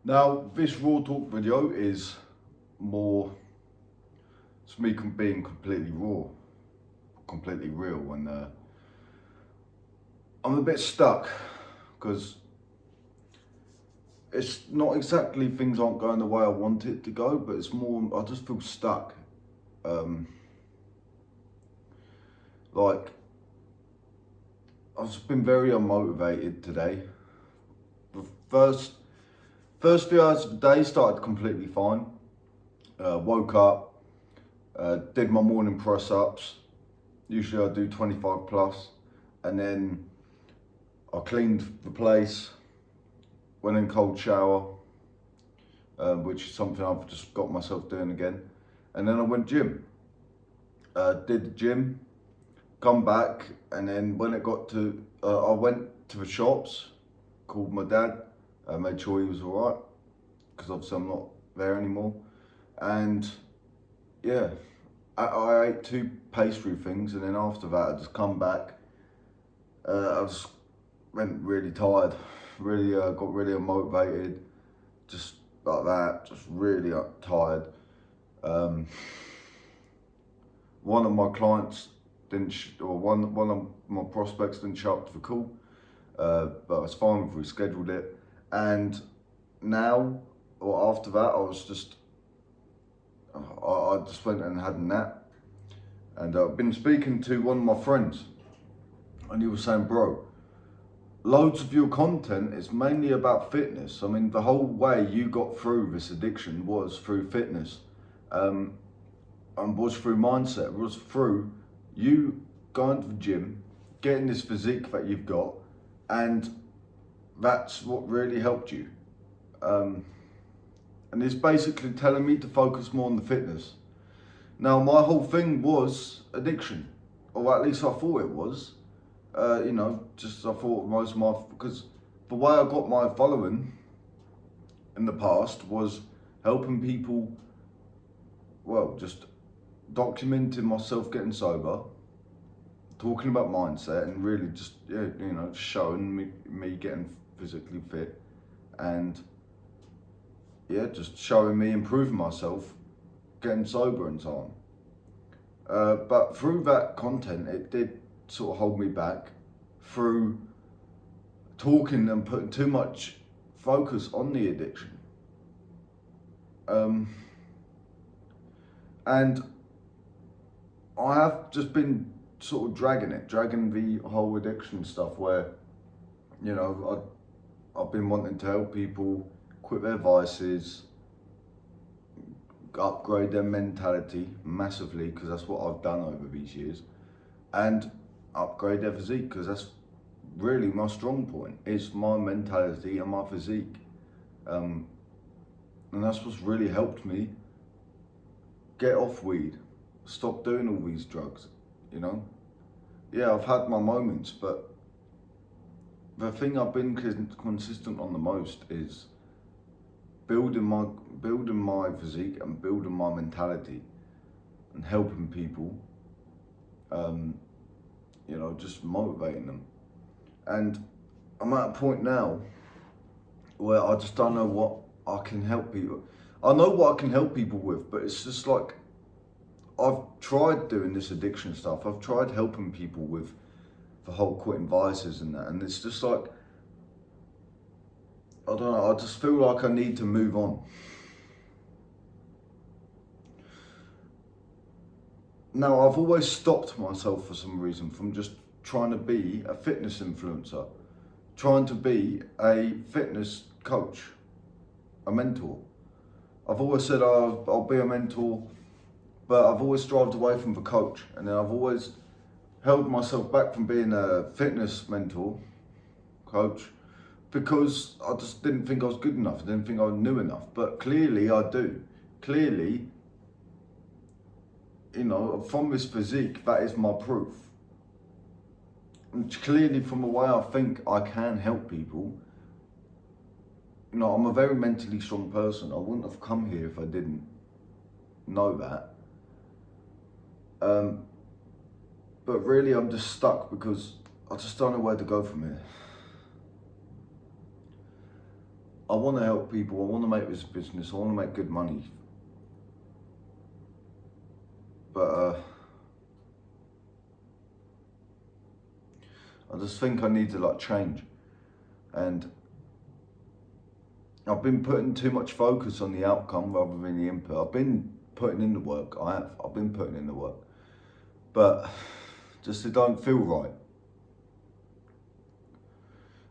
Now, this Raw Talk video is more, it's me being completely raw, completely real, and I'm a bit stuck because it's not exactly things aren't going the way I want it to go, but it's more, I just feel stuck. Like, I've just been very unmotivated today. The first few hours of the day started completely fine. Woke up, did my morning press ups. Usually I do 25 plus, and then I cleaned the place, went in cold shower, which is something I've just got myself doing again. And then I went gym, did the gym, come back, and then when it got to, I went to the shops, called my dad, made sure he was all right, because obviously I'm not there anymore. And yeah, I ate two pastry things, and then after that I just come back. I just went really tired, really got really unmotivated, just like that, just really tired. One of my clients one of my prospects didn't show up to the call, but I was fine if we scheduled it. And now, or after that, I just went and had a nap. And I've been speaking to one of my friends, and he was saying, bro, loads of your content is mainly about fitness. I mean, the whole way you got through this addiction was through fitness, and was through mindset, was through you going to the gym, getting this physique that you've got, and that's what really helped you. And it's basically telling me to focus more on the fitness. Now, my whole thing was addiction, or at least I thought it was. Just I thought most of my, because the way I got my following in the past was helping people, well, just documenting myself getting sober, talking about mindset, and really just, showing me getting physically fit, and just showing me improving myself, getting sober and so on. But through that content, it did sort of hold me back through talking and putting too much focus on the addiction. And I have just been sort of dragging the whole addiction stuff where, I've been wanting to help people quit their vices, upgrade their mentality massively, because that's what I've done over these years, and upgrade their physique, because that's really my strong point, is my mentality and my physique. And that's what's really helped me get off weed, stop doing all these drugs, Yeah, I've had my moments, but the thing I've been consistent on the most is building my physique and building my mentality and helping people, just motivating them. And I'm at a point now where I just don't know what I can help people. I know what I can help people with, but it's just like, I've tried doing this addiction stuff. I've tried helping people with the whole quitting vices and that, and it's just like, I don't know, I just feel like I need to move on. Now, I've always stopped myself for some reason from just trying to be a fitness influencer, trying to be a fitness coach, a mentor. I've always said, I'll be a mentor, but I've always strived away from the coach, and then I've always held myself back from being a fitness mentor, coach, because I just didn't think I was good enough. I didn't think I knew enough, but clearly I do. Clearly, from this physique, that is my proof. And clearly, from the way I think I can help people, I'm a very mentally strong person. I wouldn't have come here if I didn't know that. But really, I'm just stuck because I just don't know where to go from here. I want to help people. I want to make this a business. I want to make good money. But I just think I need to like change. And I've been putting too much focus on the outcome rather than the input. I've been putting in the work. I've been putting in the work. But just it don't feel right.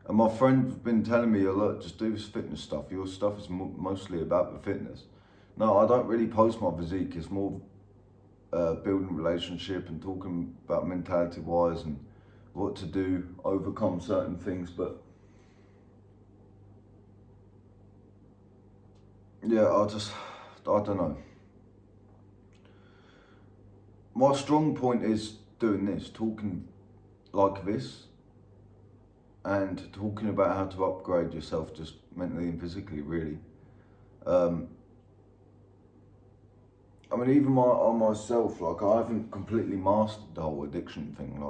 And my friend's been telling me, look, just do this fitness stuff. Your stuff is mostly about the fitness. No, I don't really post my physique. It's more building relationship and talking about mentality-wise and what to do, overcome certain things. But yeah, I don't know. My strong point is doing this, talking like this, and talking about how to upgrade yourself just mentally and physically, really. I mean, even on myself, like I haven't completely mastered the whole addiction thing.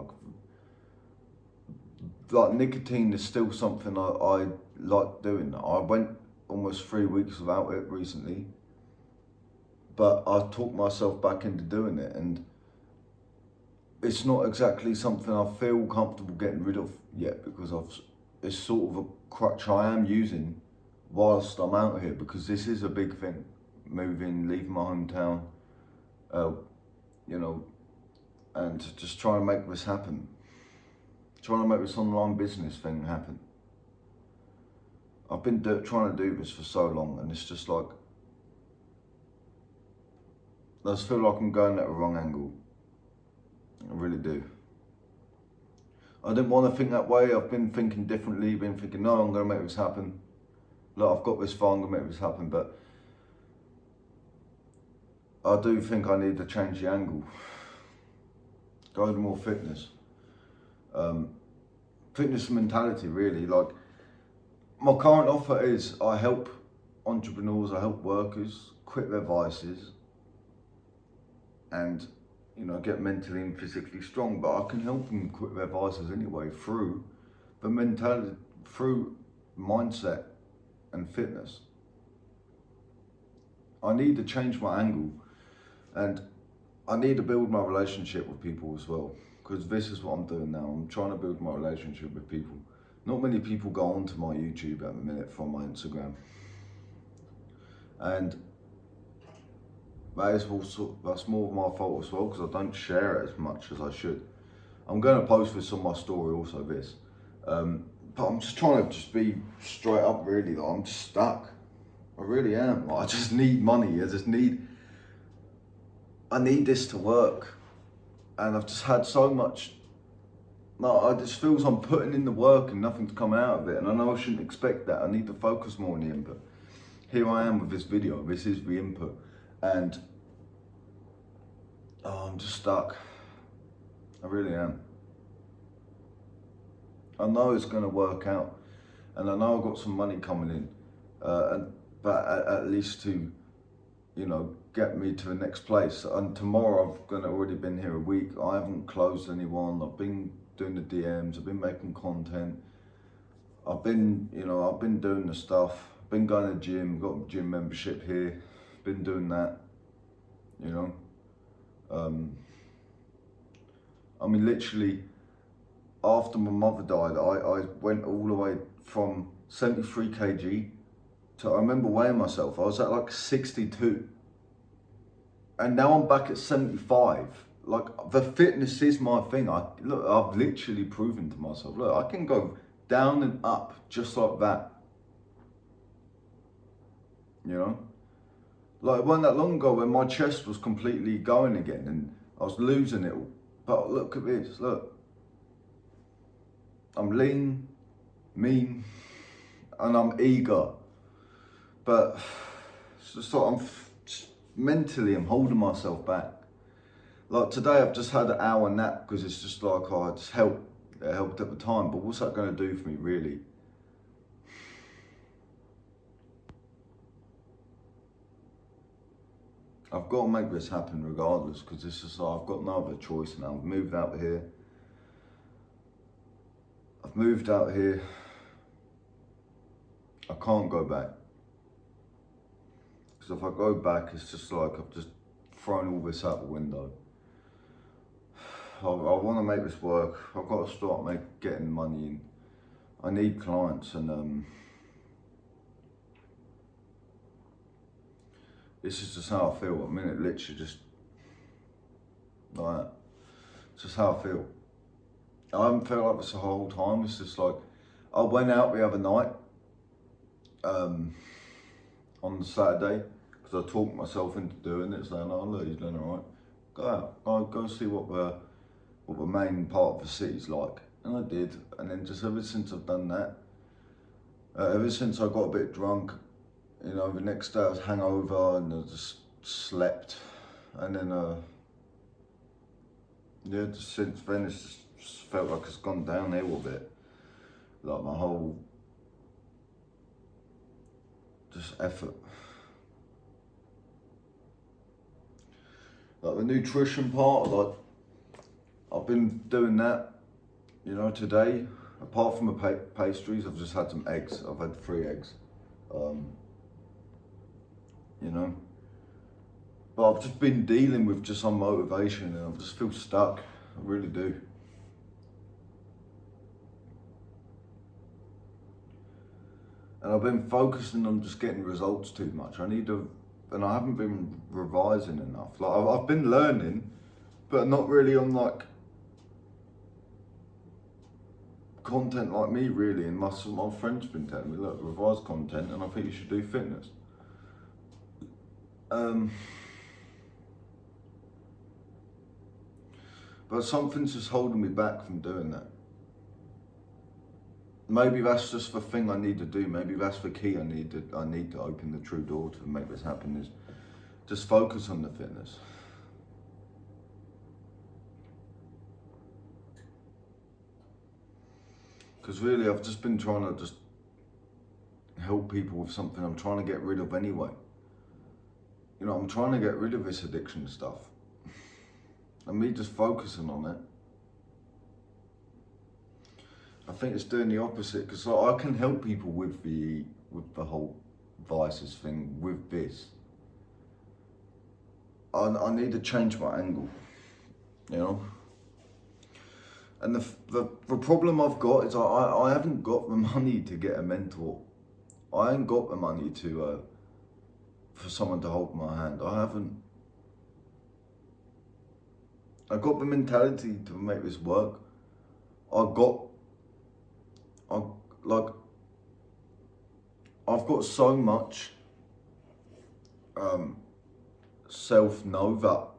Like nicotine is still something I like doing. I went almost 3 weeks without it recently, but I talked myself back into doing it, and it's not exactly something I feel comfortable getting rid of yet, because it's sort of a crutch I am using whilst I'm out here, because this is a big thing. Moving, leaving my hometown, you know, and just trying to make this happen. Trying to make this online business thing happen. I've been trying to do this for so long, and it's just like, I just feel like I'm going at a wrong angle. I really do. I didn't want to think that way. I've been thinking differently, been thinking, no, I'm going to make this happen. Look, I've got this far, I'm going to make this happen, but I do think I need to change the angle. Go to more fitness. Fitness mentality, really. Like, my current offer is I help entrepreneurs, I help workers quit their vices and, you know, get mentally and physically strong, but I can help them quit their vices anyway through the mentality, through mindset and fitness. I need to change my angle, and I need to build my relationship with people as well, because this is what I'm doing now. I'm trying to build my relationship with people. Not many people go onto my YouTube at the minute from my Instagram, and that is also, that's more of my fault as well, because I don't share it as much as I should. I'm going to post this on my story also, this. But I'm just trying to just be straight up, really. Like, I'm just stuck. I really am. Like, I just need money. I need this to work. And I've just had so much, no, I just feels I'm putting in the work and nothing's coming out of it. And I know I shouldn't expect that. I need to focus more on the input. Here I am with this video. This is the input. And I'm just stuck. I really am. I know it's going to work out, and I know I've got some money coming in, but at least to, you know, get me to the next place. And tomorrow I've already been here a week. I haven't closed anyone. I've been doing the DMs. I've been making content. I've been doing the stuff. I've been going to the gym. Got a gym membership here. Been doing that. You know. I mean, literally, after my mother died, I went all the way from 73 kg to, I remember weighing myself, I was at like 62. And now I'm back at 75. Like, the fitness is my thing. Look, I've literally proven to myself, look, I can go down and up just like that. You know? Like, it wasn't that long ago when my chest was completely going again and I was losing it all. But look at this, look. I'm lean, mean, and I'm eager. But it's just like mentally, I'm holding myself back. Like today, I've just had an hour nap because it's just like, oh, it helped at the time. But what's that going to do for me, really? I've got to make this happen regardless, because this is like, I've got no other choice now. I've moved out here. I can't go back. Because if I go back, it's just like I've just thrown all this out the window. I want to make this work. I've got to start getting money in. I need clients, and this is just how I feel. I mean, it literally just like that. It's just how I feel. I haven't felt like this the whole time. It's just like, I went out the other night on the Saturday, because I talked myself into doing it, saying, oh look, he's doing alright. Go out, go see what the main part of the city's like. And I did, and then just ever since I've done that, ever since I got a bit drunk, you know, the next day I was hangover and I just slept, and then yeah, just since then it's just felt like it's gone downhill a bit. Like my whole just effort. Like the nutrition part, like I've been doing that, you know, today. Apart from the pastries, I've just had some eggs. I've had 3 eggs, you know. But I've just been dealing with just some motivation, and I just feel stuck. I really do. And I've been focusing on just getting results too much. And I haven't been revising enough. Like I've been learning, but not really on like content like me really. And my friends been telling me, look, revise content, and I think you should do fitness. But something's just holding me back from doing that. Maybe that's just the thing I need to do. Maybe that's the key I need to open the true door to make this happen, is just focus on the fitness. Because really I've just been trying to just help people with something I'm trying to get rid of anyway. You know, I'm trying to get rid of this addiction stuff. And me just focusing on it, I think it's doing the opposite, because I can help people with the whole vices thing with this. I need to change my angle, you know. And the problem I've got is I haven't got the money to get a mentor. I ain't got the money to for someone to hold my hand. I haven't. I got the mentality to make this work. I've got so much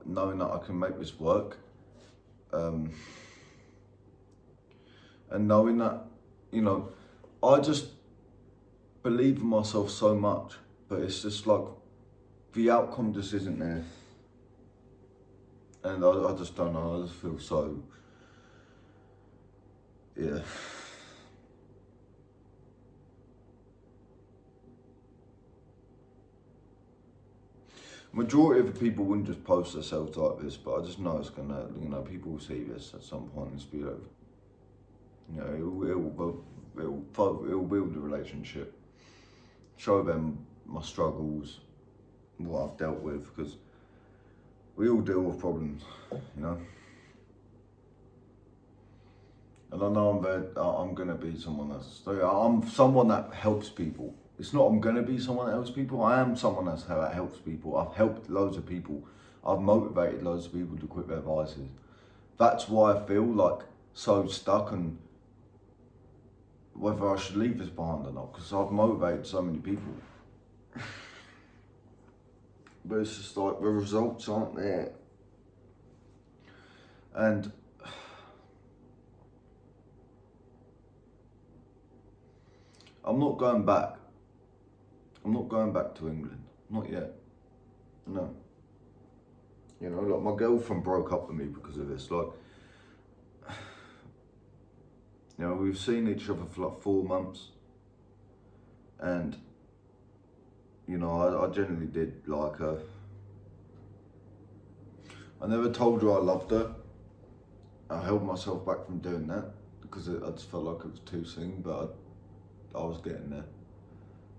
knowing that I can make this work, and knowing that, you know, I just believe in myself so much, but it's just like the outcome just isn't there. And I just don't know, I just feel so, yeah. Majority of the people wouldn't just post themselves like this, but I just know it's gonna, you know, people will see this at some point and be like, you know, it'll build a relationship, show them my struggles, what I've dealt with, because we all deal with problems, you know. And I know I'm gonna be someone I'm someone that helps people. It's not I'm gonna be someone that helps people. I am someone that helps people. I've helped loads of people. I've motivated loads of people to quit their vices. That's why I feel like so stuck, and whether I should leave this behind or not, because I've motivated so many people. But it's just like the results aren't there. And I'm not going back. I'm not going back to England. Not yet. No. You know, like my girlfriend broke up with me because of this. Like, you know, we've seen each other for like 4 months. And, you know, I genuinely did like her. I never told her I loved her. I held myself back from doing that because I just felt like it was too soon, but I was getting there.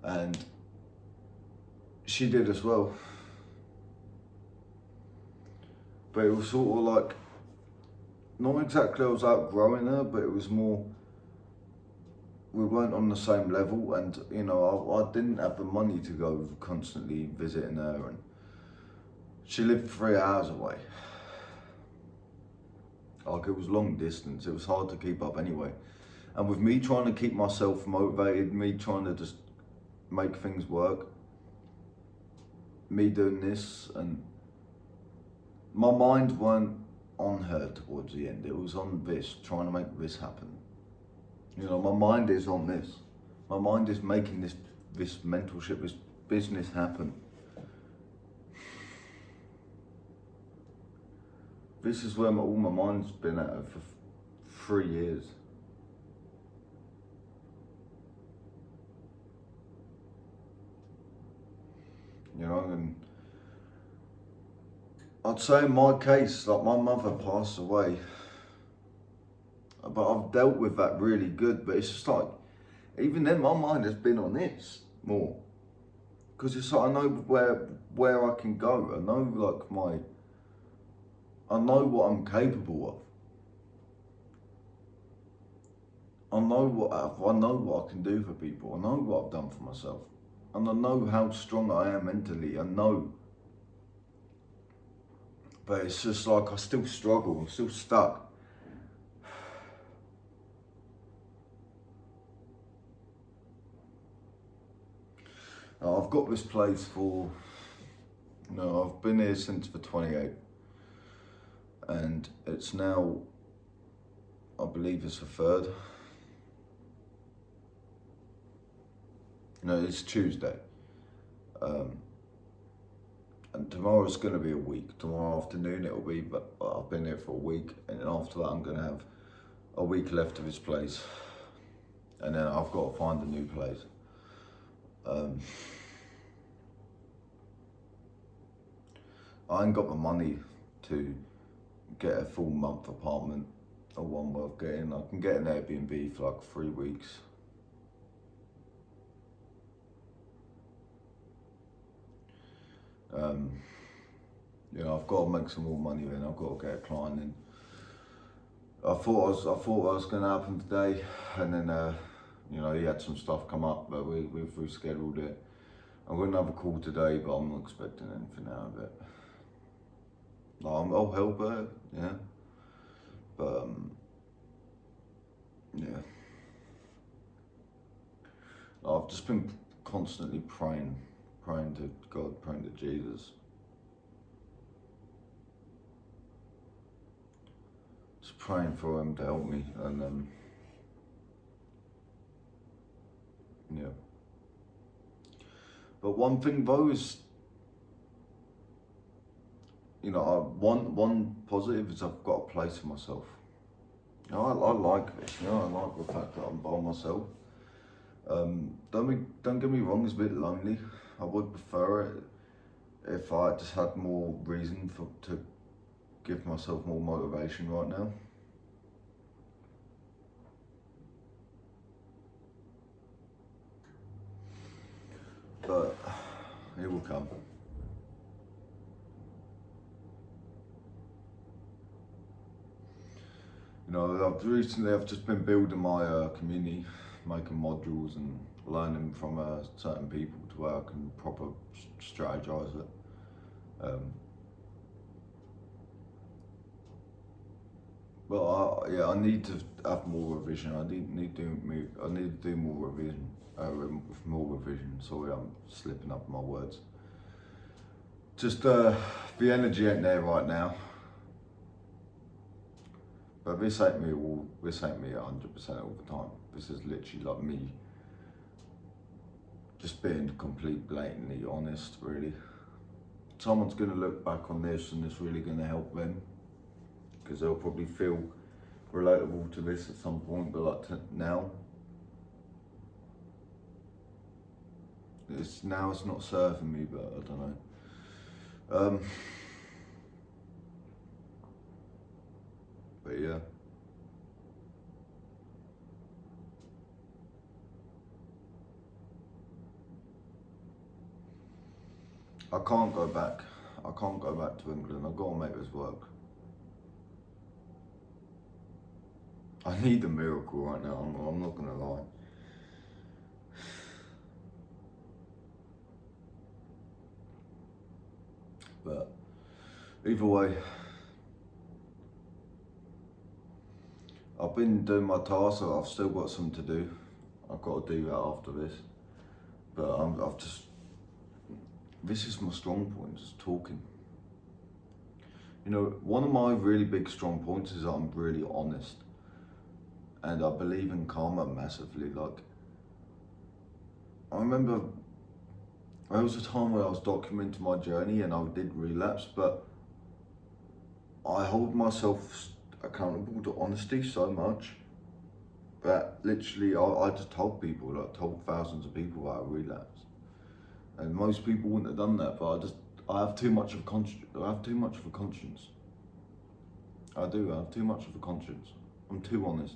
and she did as well. But it was sort of like, not exactly I was outgrowing her, but it was more, we weren't on the same level, and you know, I didn't have the money to go constantly visiting her, and she lived 3 hours away. Like, it was long distance, it was hard to keep up anyway. And with me trying to keep myself motivated, me trying to just make things work, me doing this, and my mind weren't on her towards the end. It was on this, trying to make this happen. You know, my mind is on this. My mind is making this mentorship, this business happen. This is where all my mind's been at for 3 years. You know, and I'd say in my case, like, my mother passed away, but I've dealt with that really good. But it's just like, even then, my mind has been on this more, because it's like, I know where I can go. I know, like, I know what I'm capable of. I know what I can do for people. I know what I've done for myself, and I know how strong I am mentally. I know, but it's just like, I still struggle. I'm still stuck. I've got this place for, no, I've been here since the 28th, and it's now, I believe it's the 3rd. No, it's Tuesday. And tomorrow's going to be a week. Tomorrow afternoon it'll be, but I've been here for a week, and then after that I'm going to have a week left of this place, and then I've got to find a new place. I ain't got the money to get a full month apartment or one worth getting. I can get an Airbnb for like 3 weeks. You know, I've got to make some more money then. I've got to get a client in. I thought it was going to happen today, and then you know, he had some stuff come up, but we've rescheduled it. I'm going to have a call today, but I'm not expecting anything out of it. I'll help her, yeah, but yeah. I've just been constantly praying to God, praying to Jesus. Just praying for him to help me, and yeah. But one thing though is, you know, one positive is I've got a place for myself. You know, I like this. You know, I like the fact that I'm by myself. Don't get me wrong, it's a bit lonely. I would prefer it if I just had more reason to give myself more motivation right now. But it will come. You know, I've just been building my community, making modules and learning from certain people to where I can proper strategize it. But yeah, I need to have more revision. I need to do more revision. More revision. Sorry, I'm slipping up my words. Just the energy ain't there right now. But this ain't me 100% all the time. This is literally like me just being complete blatantly honest, really. Someone's gonna look back on this and it's really gonna help them, because they'll probably feel relatable to this at some point, but like now it's not serving me, but I don't know. But yeah. I can't go back. I can't go back to England. I've got to make this work. I need a miracle right now. I'm not gonna lie. But either way, I've been doing my task. So I've still got some to do. I've got to do that after this. But I've just. This is my strong point, just talking. You know, one of my really big strong points is that I'm really honest. And I believe in karma massively. Like, I remember there was a time where I was documenting my journey and I did relapse, but I hold myself accountable to honesty so much that literally I just told people, like told thousands of people that I relapsed. And most people wouldn't have done that, but I have too much of a conscience. I have too much of a conscience. I do. I have too much of a conscience. I'm too honest.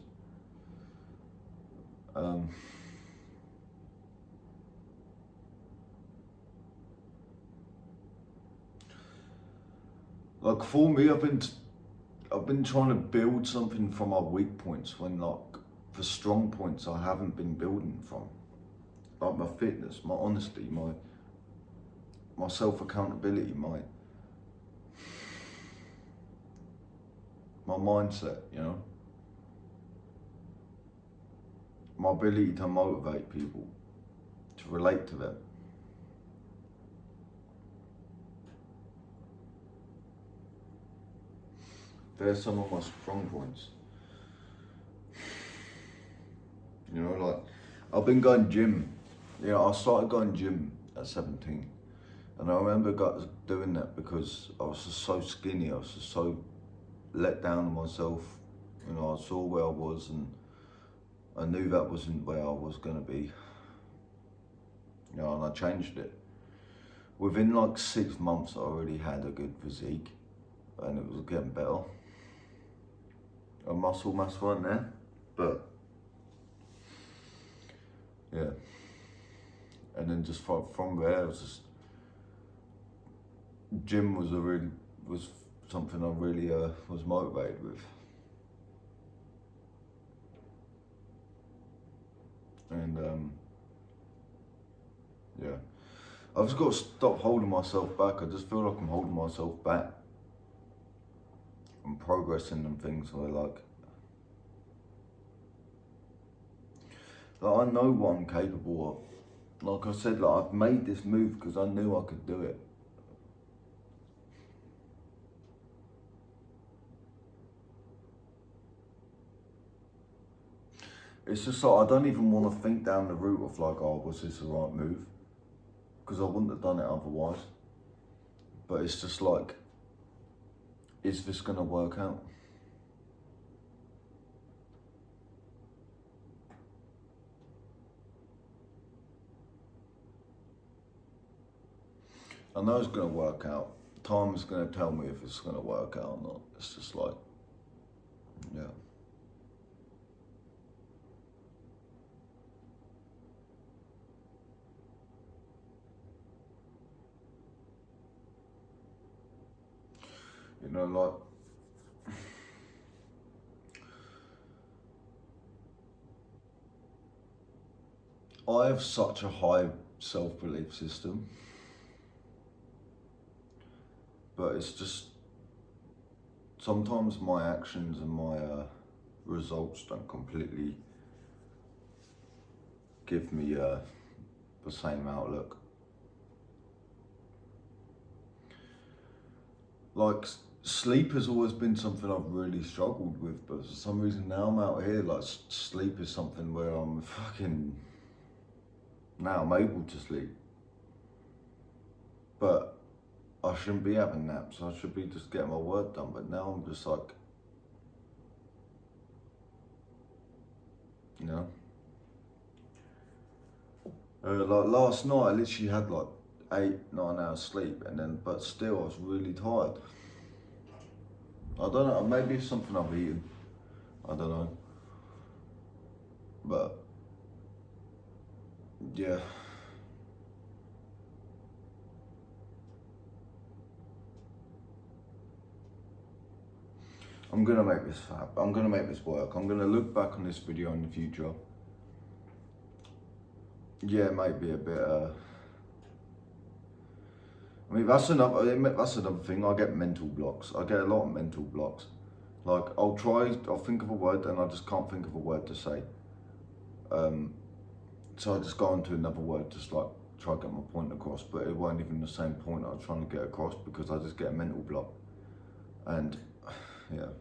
Like for me, I've been trying to build something from my weak points when like the strong points I haven't been building from, like my fitness, my honesty, my self accountability, my mindset, you know, my ability to motivate people, to relate to them. There's some of my strong points. You know, like I've been going gym. You know, I started going gym at 17. And I remember doing that because I was just so skinny. I was just so let down on myself. You know, I saw where I was and I knew that wasn't where I was going to be. You know, and I changed it. Within like 6 months, I already had a good physique and it was getting better. A muscle mass weren't there, but yeah. And then just from there, it was just, gym was something I really was motivated with. And yeah, I've just got to stop holding myself back. I just feel like I'm holding myself back. I'm progressing and things where like I know what I'm capable of. Like I said, like I've made this move because I knew I could do it. It's just like I don't even want to think down the route of like, oh, was this the right move? Because I wouldn't have done it otherwise. But it's just like, is this gonna work out? I know it's gonna work out. Time is gonna tell me if it's gonna work out or not. It's just like, yeah. You know, like, I have such a high self-belief system, but it's just sometimes my actions and my results don't completely give me the same outlook. Like sleep has always been something I've really struggled with, but for some reason now I'm out here, like sleep is something where I'm fucking, now I'm able to sleep. But I shouldn't be having naps, I should be just getting my work done, but now I'm just like, you know. Like last night I literally had like 8-9 hours sleep and then, but still I was really tired. I don't know, maybe it's something I've eaten, I don't know. But yeah. I'm gonna make this happen. I'm gonna make this work. I'm gonna look back on this video in the future. Yeah, it might be a bit. I mean, that's another thing. I get mental blocks. I get a lot of mental blocks. Like I'll think of a word, and I just can't think of a word to say. So I just go on to another word, just like try to get my point across, but it weren't even the same point I was trying to get across because I just get a mental block. And yeah,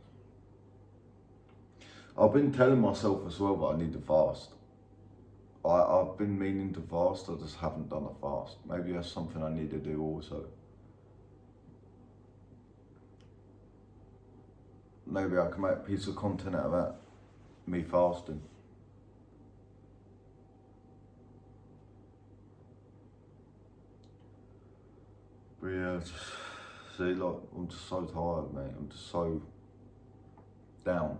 I've been telling myself as well that I need to fast. I've been meaning to fast, I just haven't done a fast. Maybe that's something I need to do also. Maybe I can make a piece of content out of that, me fasting. But yeah, see, like, I'm just so tired, mate. I'm just so down.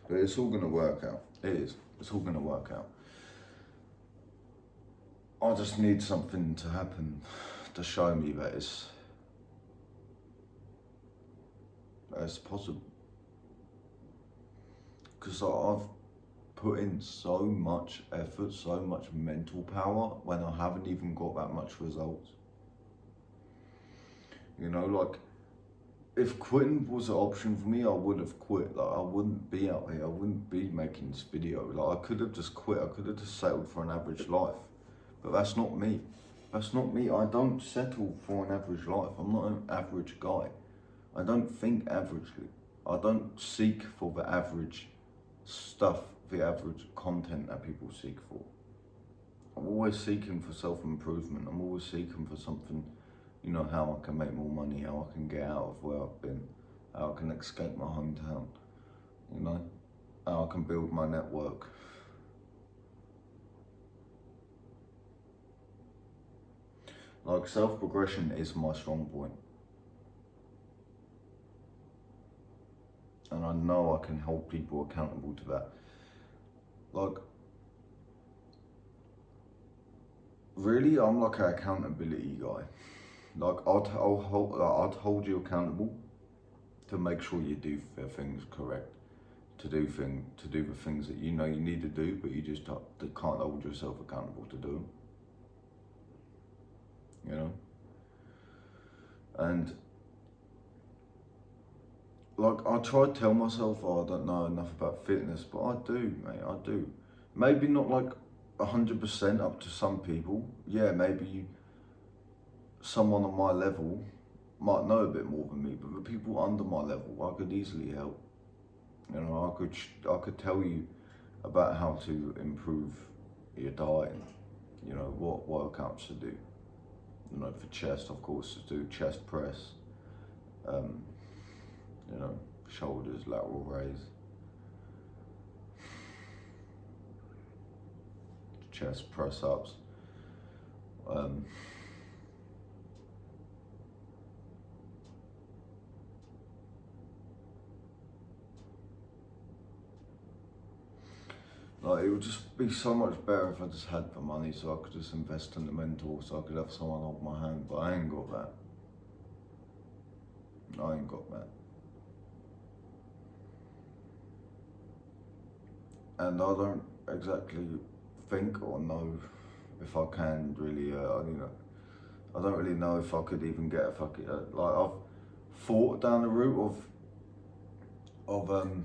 But it's all gonna work out. It is. It's all gonna work out. I just need something to happen to show me that it's possible. Because I've put in so much effort, so much mental power when I haven't even got that much results. You know, like, if quitting was an option for me, I would have quit. Like, I wouldn't be out here, I wouldn't be making this video. Like, I could have just quit, I could have just settled for an average life. But that's not me. That's not me. I don't settle for an average life. I'm not an average guy. I don't think averagely. I don't seek for the average stuff, the average content that people seek for. I'm always seeking for self-improvement. I'm always seeking for something, you know, how I can make more money, how I can get out of where I've been, how I can escape my hometown, you know, how I can build my network. Like, self-progression is my strong point. And I know I can hold people accountable to that. Like, really, I'm like an accountability guy. Like, I'd hold you accountable to make sure you do the things correct, to do the things that you know you need to do, but you just can't hold yourself accountable to do them. You know? And like, I try to tell myself, oh, I don't know enough about fitness, but I do, mate, I do. Maybe not like 100% up to some people. Yeah, maybe someone on my level might know a bit more than me, but the people under my level, I could easily help. You know, I could tell you about how to improve your diet. You know, what workouts to do. You know, for chest, of course, to do chest press. You know, shoulders, lateral raise, chest press ups. Like, it would just be so much better if I just had the money so I could just invest in the mentor, so I could have someone hold my hand, but I ain't got that. I ain't got that. And I don't exactly think or know if I can really, you know, I don't really know if I could even get a fucking, like, I've thought down the route of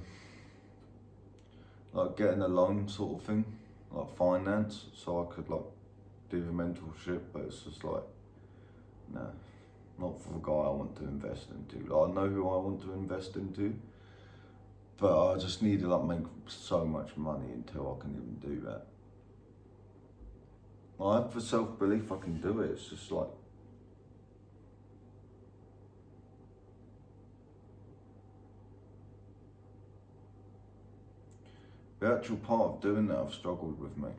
like getting a loan sort of thing, like finance, so I could like do the mentorship, but it's just like, nah, not for the guy I want to invest into. Like, I know who I want to invest into, but I just need to like make so much money until I can even do that. I have the self-belief I can do it, it's just like, the actual part of doing that I've struggled with, mate.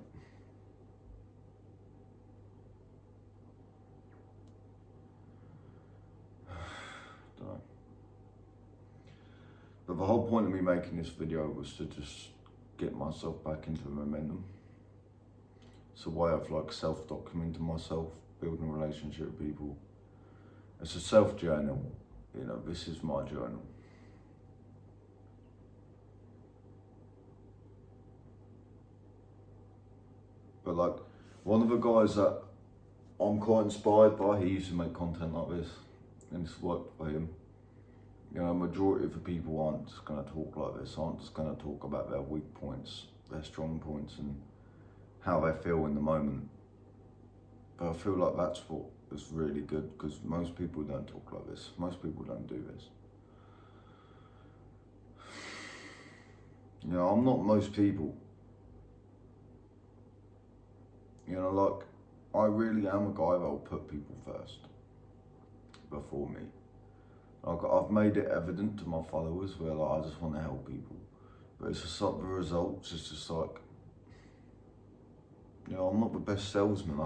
Don't know. But the whole point of me making this video was to just get myself back into momentum. It's a way of like self-documenting myself, building a relationship with people, It's a self-journal, you know, this is my journal. But like, one of the guys that I'm quite inspired by, he used to make content like this, and it's worked for him. You know, majority of the people aren't just gonna talk like this, aren't just gonna talk about their weak points, their strong points, and how they feel in the moment. But I feel like that's what is really good, because most people don't talk like this. Most people don't do this. You know, I'm not most people. You know, like, I really am a guy that will put people first before me. Like, I've made it evident to my followers where like, I just want to help people. But it's just like the results, it's just like, you know, I'm not the best salesman.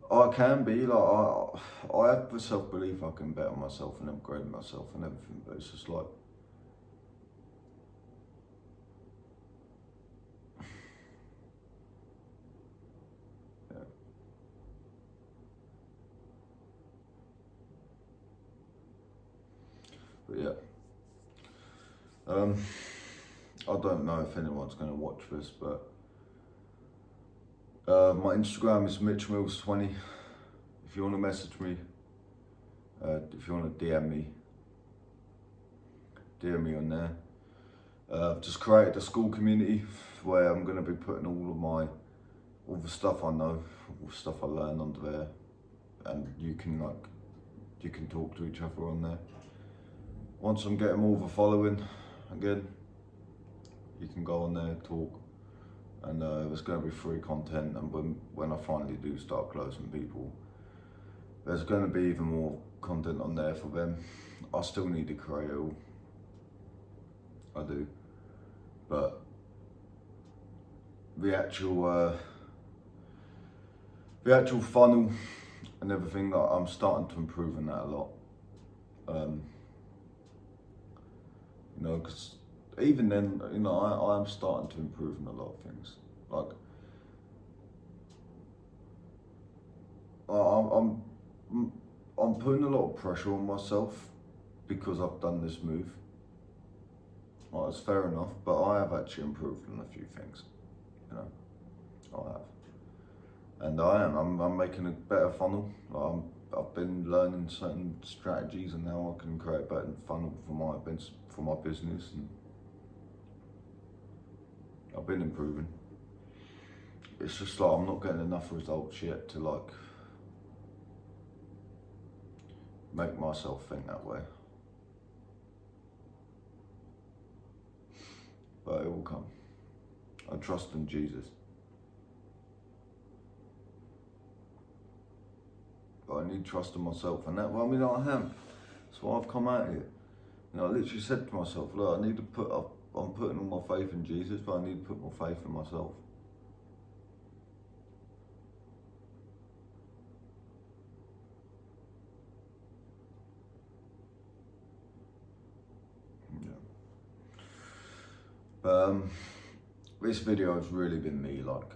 I can be, like, I have the self-belief I can better myself and upgrade myself and everything, but it's just like, yeah. But yeah. I don't know if anyone's going to watch this, but my Instagram is MitchMills20. If you want to message me, if you want to DM me on there. I've just created a school community where I'm going to be putting all the stuff I know, all the stuff I learn under there, and you can talk to each other on there. Once I'm getting more of a following again, you can go on there, talk, and there's going to be free content. And when I finally do start closing people, there's going to be even more content on there for them. I still need to create it all. I do, but the actual funnel and everything, that I'm starting to improve on that a lot. You know, because even then, you know, I am starting to improve in a lot of things. Like, I'm putting a lot of pressure on myself because I've done this move. Well, it's fair enough, but I have actually improved on a few things, you know, I have. And I'm making a better funnel. I've been learning certain strategies, and now I can create a better funnel for my business, and I've been improving. It's just like I'm not getting enough results yet to like make myself think that way. But it will come. I trust in Jesus. But I need trust in myself, and that, well, I mean, I have. That's why I've come out here. You know, I literally said to myself, look, I'm putting all my faith in Jesus, but I need to put my faith in myself. Yeah. But this video has really been me, like,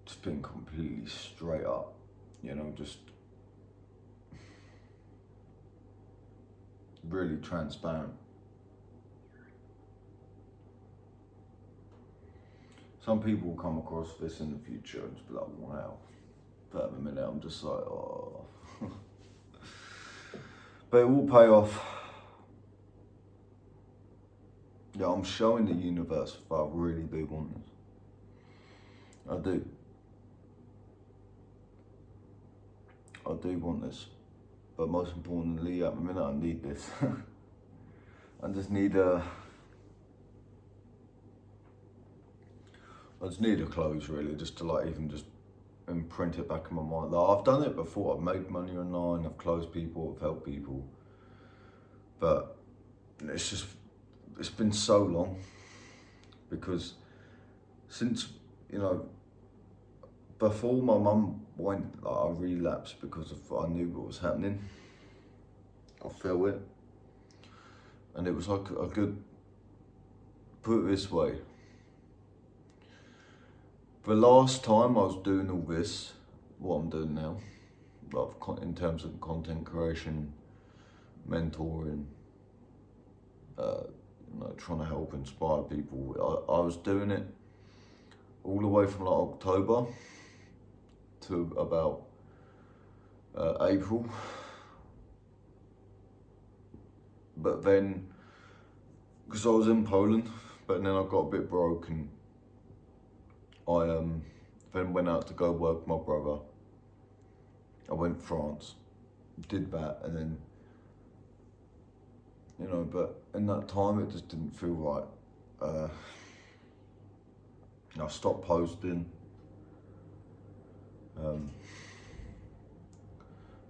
just been completely straight up, you know, just really transparent. Some people will come across this in the future and just be like, wow. But at the minute, I'm just like, oh. But it will pay off. Yeah, I'm showing the universe if I really do want this. I do. I do want this. But most importantly, at the minute, I need this. I just need a close, really, just to like even just imprint it back in my mind. Like, I've done it before. I've made money online. I've closed people. I've helped people. But it's been so long, because since, you know, before my mum went, like, I relapsed because I knew what was happening. I felt it, and it was like a good, put it this way, the last time I was doing all this, what I'm doing now, in terms of content creation, mentoring, trying to help inspire people. I was doing it all the way from like October to about April, but then because I was in Poland, but then I got a bit broke and I then went out to go work with my brother. I went to France, did that, and then but in that time it just didn't feel right. I stopped posting.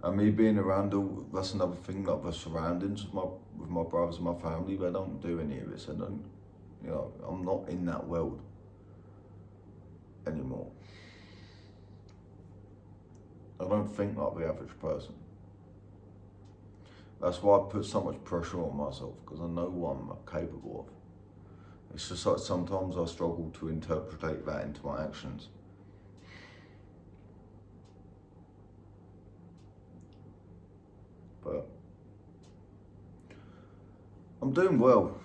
And me being around that's another thing, like the surroundings with my brothers and my family, they don't do any of this. I don't, I'm not in that world anymore. I don't think like the average person. That's why I put so much pressure on myself, because I know what I'm capable of. It's just like sometimes I struggle to interpret that into my actions. But I'm doing well.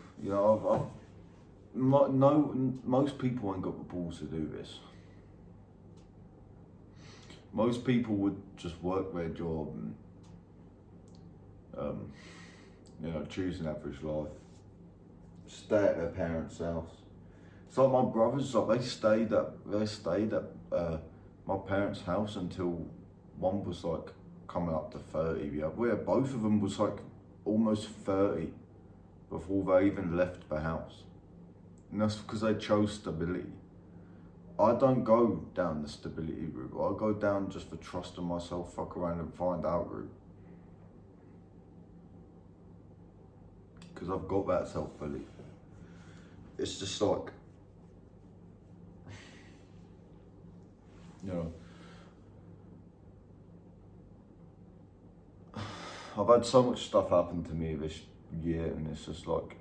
Most people ain't got the balls to do this. Most people would just work their job and, choose an average life, stay at their parents' house. It's like my brothers, like they stayed at my parents' house until one was like coming up to 30. Where both of them was like almost 30 before they even left the house. And that's because they chose stability. I don't go down the stability route. I go down just for trusting myself, fuck around and find out route. Because I've got that self-belief. It's just like, I've had so much stuff happen to me this year, and it's just like,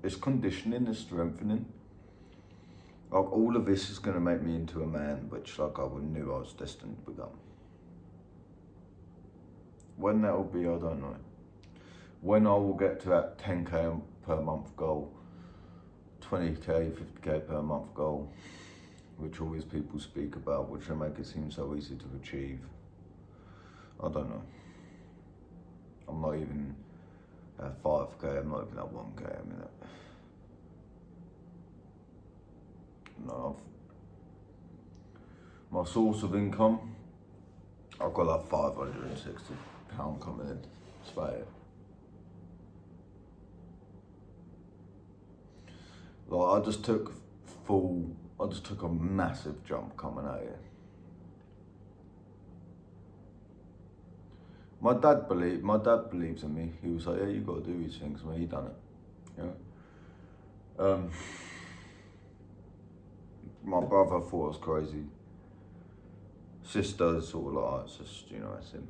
it's conditioning, it's strengthening. Like all of this is gonna make me into a man, which like I knew I was destined to become. When that will be, I don't know. When I will get to that 10k per month goal, 20k, 50k per month goal, which always people speak about, which they make it seem so easy to achieve. I don't know. I'm not even at 5k, I'm not even at 1k, I mean, no, my source of income, I've got like £560 coming in, that's about it. Like I just took a massive jump coming out here. My dad believes in me. He was like, yeah, you got to do these things. Well, he done it. My brother thought I was crazy. Sister sort of like, it's just, it's him.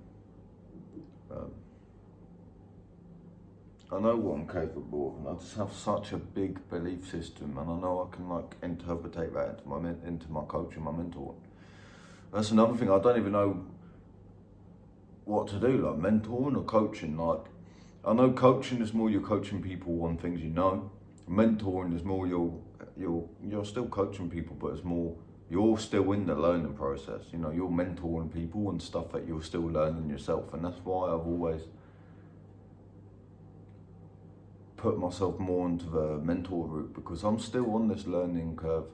I know what I'm capable of, and I just have such a big belief system, and I know I can like interpretate that into my coaching, my mentor. That's another thing. I don't even know what to do, like mentoring or coaching. Like, I know coaching is more you're coaching people on things you know. Mentoring is more you're still coaching people, but it's more you're still in the learning process. You're mentoring people and stuff that you're still learning yourself, and that's why I've always put myself more into the mentor route, because I'm still on this learning curve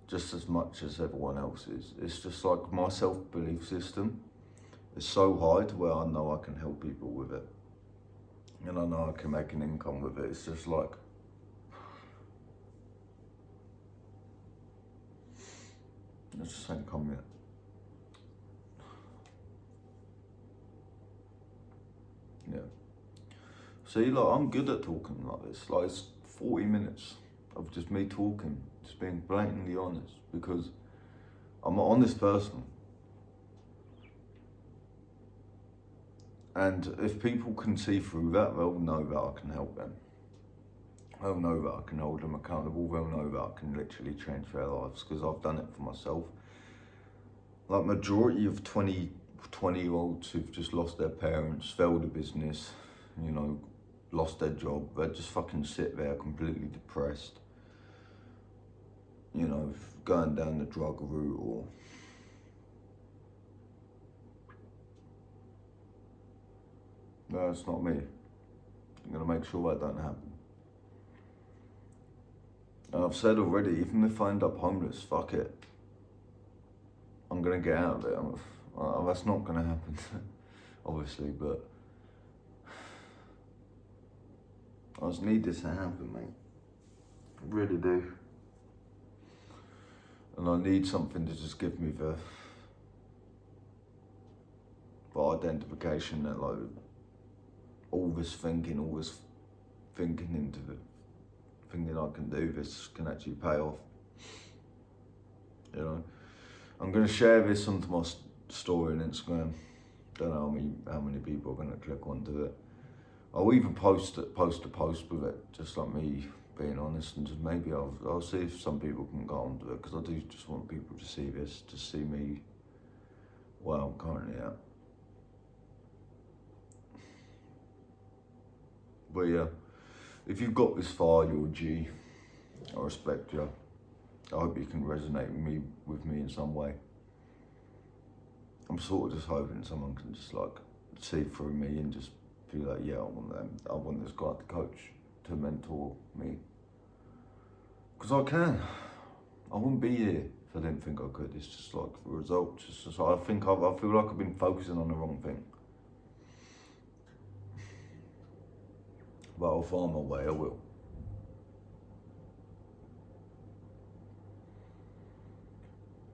just as much as everyone else is. It's just like my self-belief system is so high to where I know I can help people with it. And I know I can make an income with it. It's just like, it just ain't come yet. Yeah. See, like, I'm good at talking like this. Like, it's 40 minutes of just me talking, just being blatantly honest, because I'm an honest person. And if people can see through that, they'll know that I can help them. They'll know that I can hold them accountable. They'll know that I can literally change their lives, because I've done it for myself. Like, majority of 20, 20-year-olds who've just lost their parents, failed a business, you know, lost their job. They just fucking sit there completely depressed, you know, going down the drug route or no, it's not me. I'm gonna make sure that don't happen. And I've said already, even if I end up homeless, fuck it. I'm gonna get out of it. That's not gonna happen, obviously, but I just need this to happen, mate. I really do. And I need something to just give me the identification that, like, all this thinking into the thinking I can do this can actually pay off. You know, I'm gonna share this onto my story on Instagram. Don't know how many people are gonna click onto it. I'll even post a post with it, just like me being honest, and just maybe I'll see if some people can go onto it, because I do just want people to see this, to see me where I'm currently at. But yeah, if you've got this far, you're a G. I respect you. I hope you can resonate with me in some way. I'm sort of just hoping someone can just like see through me and just be like, yeah, I want this guy to coach, to mentor me. Because I can. I wouldn't be here if I didn't think I could. It's just like the results. It's just I feel like I've been focusing on the wrong thing. But I'll find my way, I will.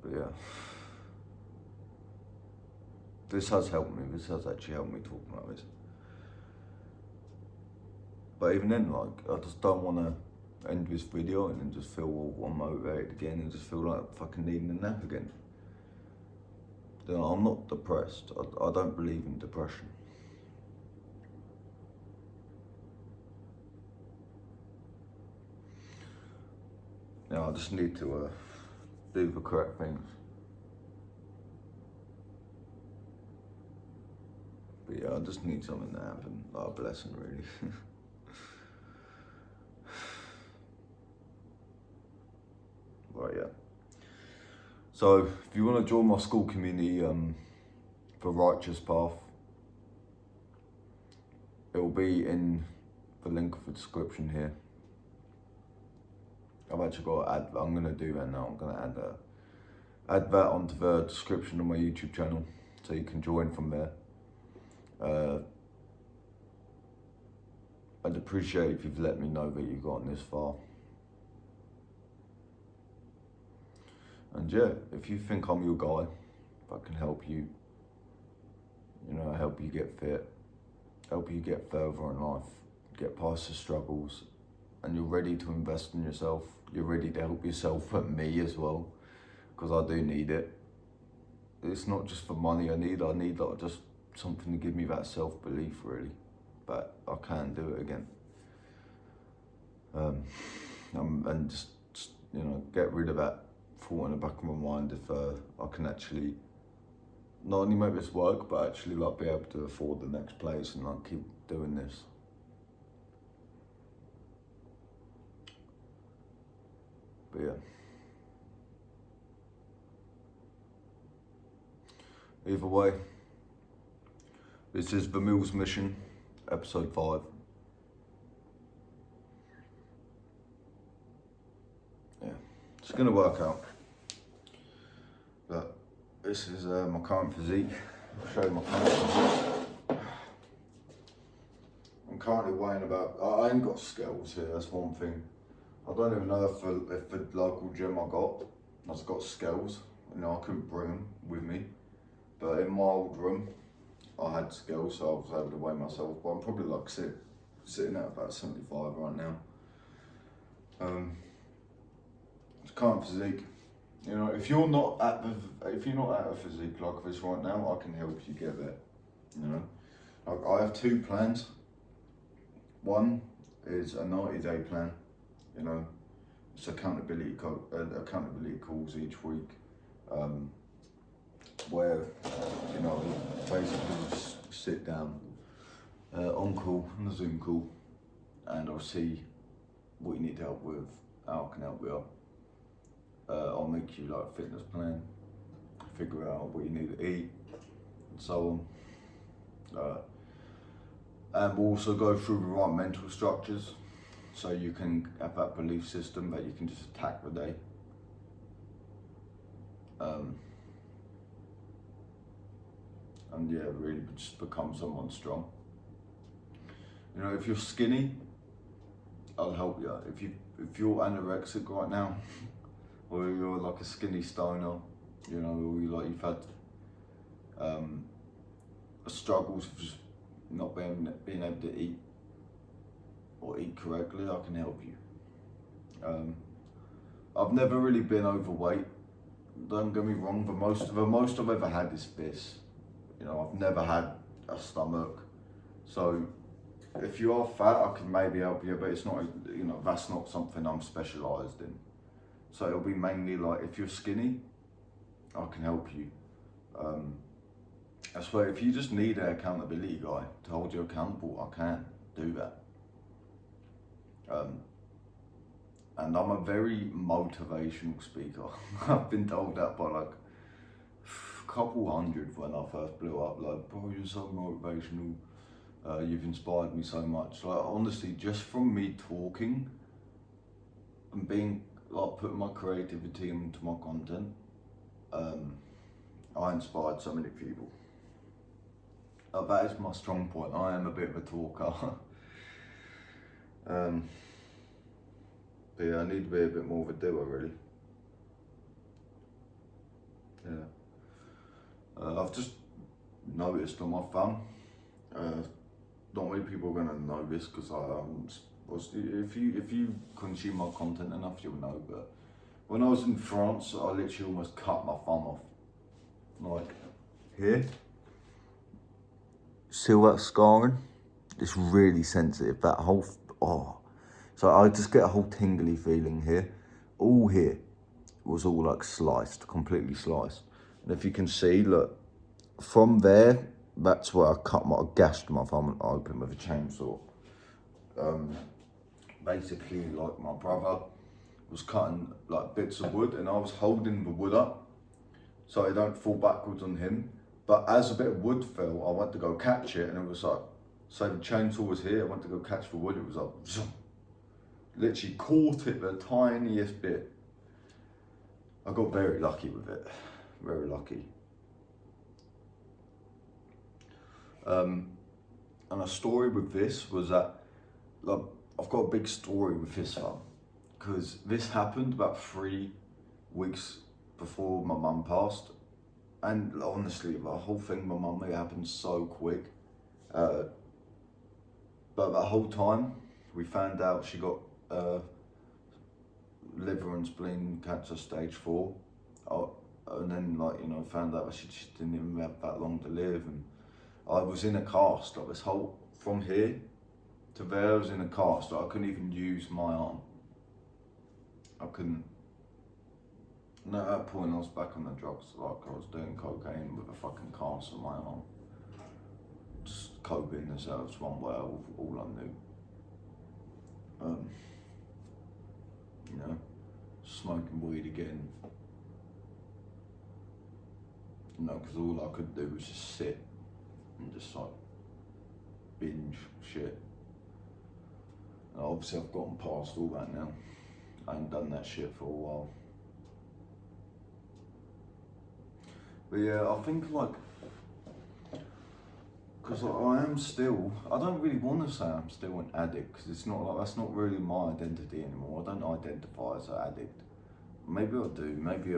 But yeah. This has helped me. This has actually helped me talk about this. But even then, like, I just don't want to end this video and then just feel all unmotivated again and just feel like fucking needing a nap again. You know, I'm not depressed. I don't believe in depression. Now I just need to do the correct things. But yeah, I just need something to happen, like a blessing really. Right, yeah. So if you want to join my school community for Righteous Path, it will be in the link of the description here. I've actually got to add, I'm going to do that now. I'm going to add that onto the description of my YouTube channel so you can join from there. I'd appreciate if you've let me know that you've gotten this far. And yeah, if you think I'm your guy, if I can help you, you know, help you get fit, help you get further in life, get past the struggles, and you're ready to invest in yourself, you're ready to help yourself and me as well, because I do need it. It's not just for money I need like just something to give me that self-belief really, but I can do it again. And just, you know, get rid of that thought in the back of my mind if I can actually not only make this work, but actually like be able to afford the next place and like keep doing this. But yeah. Either way, this is The Mill's Mission, episode 5. Yeah, it's gonna work out. But this is my current physique. I'll show you my current physique. I'm currently weighing about, I ain't got scales here, that's one thing. I don't even know if the local gym I got has got scales. You know, I couldn't bring them with me. But in my old room, I had scales, so I was able to weigh myself. But I'm probably like sitting at about 75 right now. It's current physique. You know, if you're not at a physique like this right now, I can help you get there. You know, I have 2 plans. One is a 90-day plan. You know, it's accountability calls each week. where, you know, basically just sit down on call, on a Zoom call, and I'll see what you need help with, how I can help you. I'll make you like a fitness plan, figure out what you need to eat, and so on. And we'll also go through the right mental structures, so you can have that belief system that you can just attack the day. And yeah, really just become someone strong. You know, if you're skinny, I'll help you. If you're anorexic right now, or you're like a skinny stoner, you know, or you've had struggles with just not being able to eat or eat correctly, I can help you. I've never really been overweight. Don't get me wrong. The most I've ever had is this. You know, I've never had a stomach. So if you are fat, I can maybe help you, but it's not, you know, that's not something I'm specialised in. So it'll be mainly like, if you're skinny, I can help you. I swear, if you just need an accountability guy to hold you accountable, I can do that. And I'm a very motivational speaker. I've been told that by like a couple hundred when I first blew up. Like, bro, you're so motivational. You've inspired me so much. Like, honestly, just from me talking and being like putting my creativity into my content, I inspired so many people. That is my strong point. I am a bit of a talker. But yeah, I need to be a bit more of a doer, really. Yeah. I've just noticed on my phone. Not many people are gonna know this because if you consume my content enough, you'll know. But when I was in France, I literally almost cut my thumb off, like here. See all that scarring? It's really sensitive. That whole so I just get a whole tingly feeling here. All here was all like sliced, completely sliced. And if you can see, look, from there, that's where I gashed my thumb open with a chainsaw. Basically, like, my brother was cutting like bits of wood and I was holding the wood up so it don't fall backwards on him. But as a bit of wood fell, I went to go catch it and it was like, so the chainsaw was here, I went to go catch the wood, it was like, literally caught it the tiniest bit. I got very lucky with it, very lucky. And a story with this was that, like, I've got a big story with this one, because this happened about 3 weeks before my mum passed. And honestly, the whole thing, my mum, it happened so quick. But that whole time, we found out she got liver and spleen cancer stage 4. And then, like, you know, found out that she didn't even have that long to live. And I was in a cast, like, this whole, from here to there, I was in a cast. I couldn't even use my arm. I couldn't. And at that point, I was back on the drugs. Like, I was doing cocaine with a fucking cast on my arm. Just coping themselves one way, all I knew. You know, smoking weed again. You know, because all I could do was just sit and just like binge shit. And obviously, I've gotten past all that now. I ain't done that shit for a while. But yeah, I think, like, because I am still, I don't really want to say I'm still an addict, because it's not like, that's not really my identity anymore. I don't identify as an addict. Maybe I do, maybe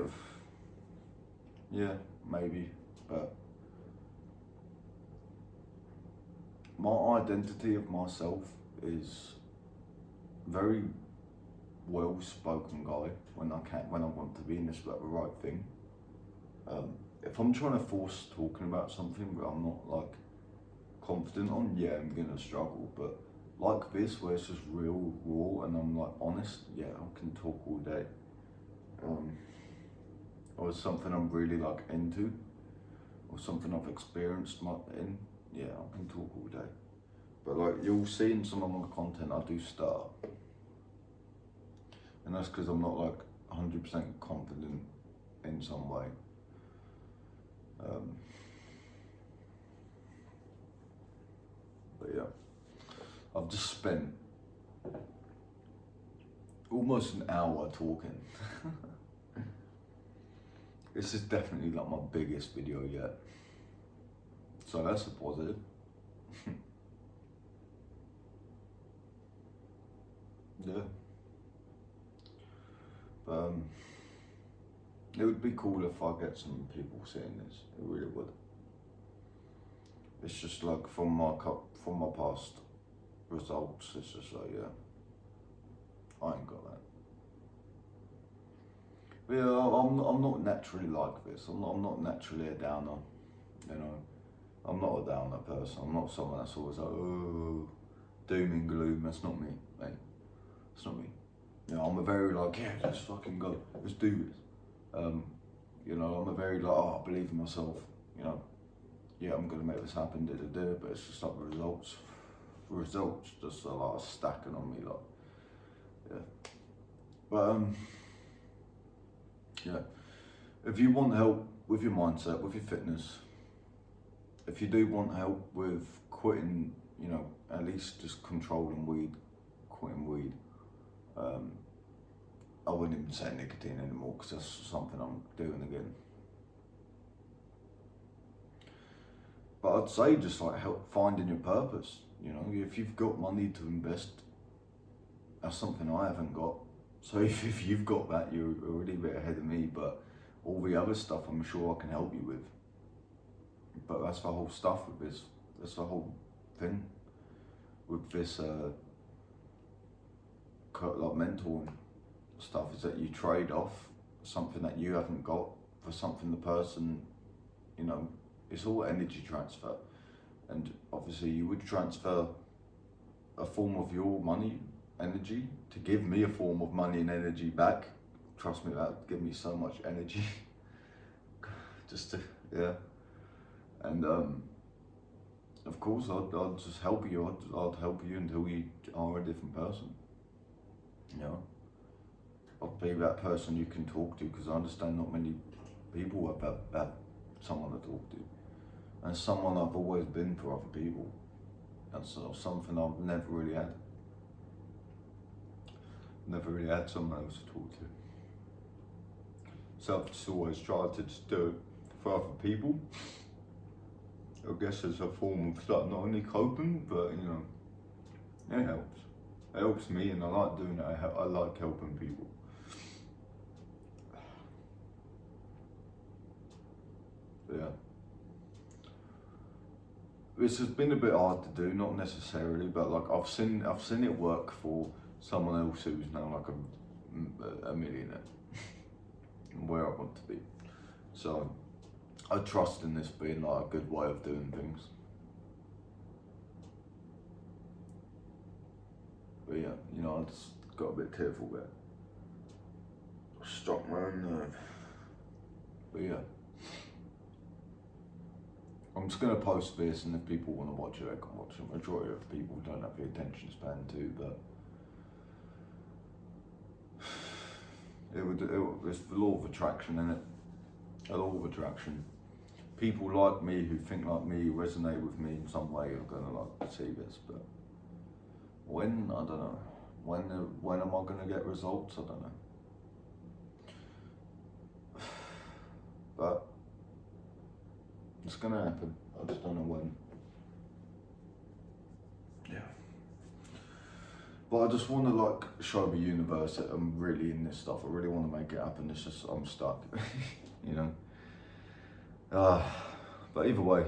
yeah, maybe, but my identity of myself is very well-spoken guy when I want to be, and it's like the right thing. If I'm trying to force talking about something that I'm not like confident on, yeah, I'm gonna struggle. But like this, where it's just real, raw, and I'm like honest, yeah, I can talk all day. Or it's something I'm really like into. or something I've experienced in, yeah, I can talk all day. But like you'll see in some of my content, I do start, and that's because I'm not like 100% confident in some way. But yeah, I've just spent almost an hour talking. This is definitely like my biggest video yet, so that's a positive. Yeah. It would be cool if I get some people seeing this. It really would. It's just like from my past results. It's just like, yeah, I ain't got that. But yeah, I'm not naturally like this. I'm not naturally a downer. You know, I'm not a downer person. I'm not someone that's always like, oh, doom and gloom. That's not me, mate. It's not me. You know, I'm a very like, yeah, let's fucking go. Let's do this. You know, I'm a very like, oh, I believe in myself. You know, yeah, I'm gonna make this happen. But it's just like the results just a lot of stacking on me, like, yeah. But yeah. If you want help with your mindset, with your fitness, if you do want help with quitting, you know, at least just controlling weed, quitting weed. I wouldn't even say nicotine anymore because that's something I'm doing again. But I'd say just like help finding your purpose. You know, if you've got money to invest, that's something I haven't got. So if you've got that, you're already a bit ahead of me. But all the other stuff, I'm sure I can help you with. But that's the whole stuff with this. That's the whole thing with this like mental stuff, is that you trade off something that you haven't got for something the person, you know, it's all energy transfer. And obviously you would transfer a form of your money, energy, to give me a form of money and energy back. Trust me, that would give me so much energy. Just to, yeah. And of course I'd just help you. I'd help you until you are a different person. You know, I'll be that person you can talk to, because I understand not many people have someone to talk to, and someone I've always been for other people. That's something I've never really had. Never really had someone else to talk to. So I've just always tried to just do it for other people. I guess as a form of like not only coping, but you know, it helps. It helps me, and I like doing it. I like helping people. But yeah, this has been a bit hard to do, not necessarily, but like I've seen it work for someone else who's now like a millionaire, where I want to be. So I trust in this being like a good way of doing things. But yeah, you know, I just got a bit tearful there. Struck my own nerve. But yeah, I'm just gonna post this, and if people want to watch it, they can watch it. Majority of people don't have the attention span to, but it's the law of attraction, isn't it? A law of attraction. People like me, who think like me, resonate with me in some way, are gonna like see this. But when, I don't know. When am I gonna get results? I don't know. But it's gonna happen. I just don't know when. Yeah. But I just want to like show the universe that I'm really in this stuff. I really want to make it happen. It's just I'm stuck, you know. But either way,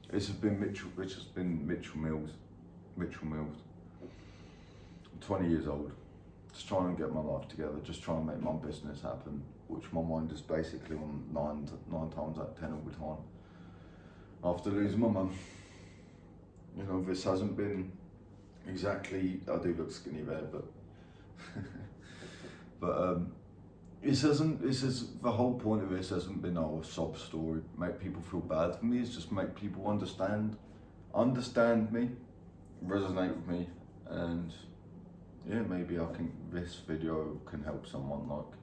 this has been Mitchell. This has been Mitchell Mills. Mitchell Mills. I'm 20 years old. Just trying to get my life together. Just trying to make my business happen, which my mind is basically on nine times out of 10 all the time. After losing my mum, you know, this hasn't been exactly. I do look skinny there, but but the whole point of this hasn't been a sob story, make people feel bad for me. It's just make people understand me, resonate with me, and yeah, maybe this video can help someone, like,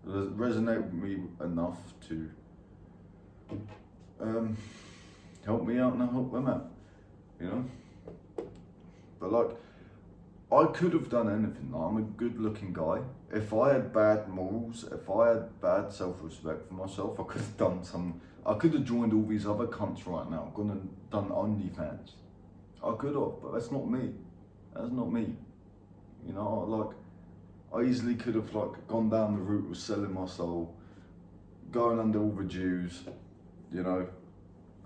resonate with me enough to help me out and help them out, you know? But like, I could have done anything. Like, I'm a good looking guy. If I had bad morals, if I had bad self-respect for myself, I could have joined all these other cunts right now, gone and done OnlyFans. I could have, but that's not me. That's not me. You know, like, I easily could have like gone down the route of selling my soul, going under all the Jews, you know,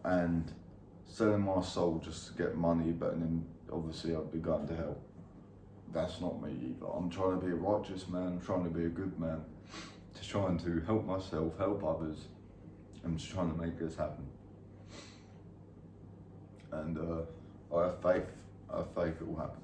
and selling my soul just to get money, but then obviously I'd be going to hell. That's not me either. I'm trying to be a righteous man, I'm trying to be a good man, just trying to help myself, help others. I'm just trying to make this happen. And I have faith it will happen.